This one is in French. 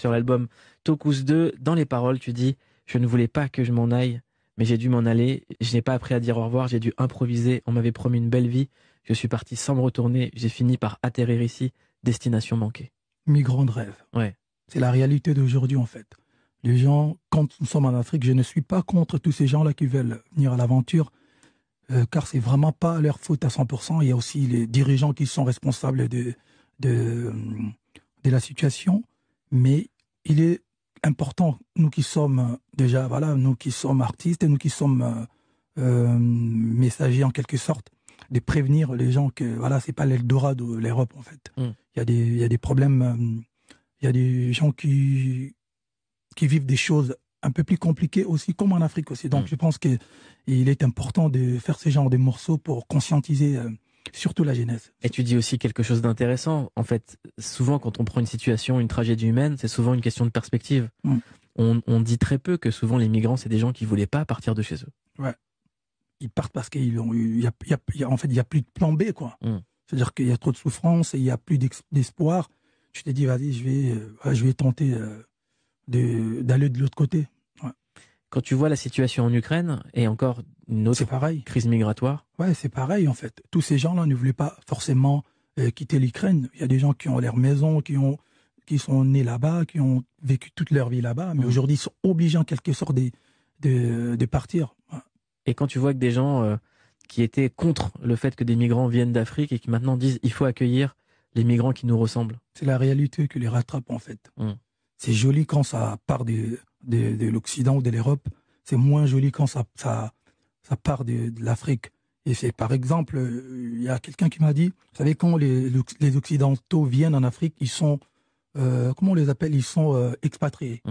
sur l'album Tokus 2. Dans les paroles, tu dis « Je ne voulais pas que je m'en aille, mais j'ai dû m'en aller. Je n'ai pas appris à dire au revoir, j'ai dû improviser. On m'avait promis une belle vie. Je suis parti sans me retourner. J'ai fini par atterrir ici. Destination manquée. » Migrants de rêve. Ouais. C'est la réalité d'aujourd'hui, en fait. Les gens, quand nous sommes en Afrique, je ne suis pas contre tous ces gens-là qui veulent venir à l'aventure, car c'est vraiment pas leur faute à 100%. Il y a aussi les dirigeants qui sont responsables de la situation. Mais il est important, nous qui sommes déjà, voilà, nous qui sommes artistes et nous qui sommes messagers en quelque sorte, de prévenir les gens que voilà, c'est pas l'Eldorado de l'Europe en fait. Il y a des problèmes, il y a des gens qui vivent des choses un peu plus compliquées aussi, comme en Afrique aussi. Donc je pense qu'il est important de faire ce genre de morceaux pour conscientiser surtout la jeunesse. Et tu dis aussi quelque chose d'intéressant. En fait, souvent quand on prend une situation, une tragédie humaine, c'est souvent une question de perspective. On dit très peu que souvent les migrants, c'est des gens qui voulaient pas partir de chez eux. Ouais. Ils partent parce qu'il y a plus de plan B, quoi. C'est-à-dire qu'il y a trop de souffrance et il n'y a plus d'espoir. Tu t'es dit, vas-y, je vais tenter d'aller de l'autre côté. Ouais. Quand tu vois la situation en Ukraine et encore une autre crise migratoire. Ouais, c'est pareil, en fait. Tous ces gens-là ne voulaient pas forcément quitter l'Ukraine. Il y a des gens qui ont leur maison, qui sont nés là-bas, qui ont vécu toute leur vie là-bas, mais aujourd'hui, ils sont obligés en quelque sorte de partir. Ouais. Et quand tu vois que des gens qui étaient contre le fait que des migrants viennent d'Afrique et qui maintenant disent il faut accueillir les migrants qui nous ressemblent. C'est la réalité qui les rattrape en fait. C'est joli quand ça part de l'Occident ou de l'Europe. C'est moins joli quand ça part de l'Afrique. Et c'est par exemple, il y a quelqu'un qui m'a dit, vous savez quand les Occidentaux viennent en Afrique, ils sont, comment on les appelle, ils sont expatriés.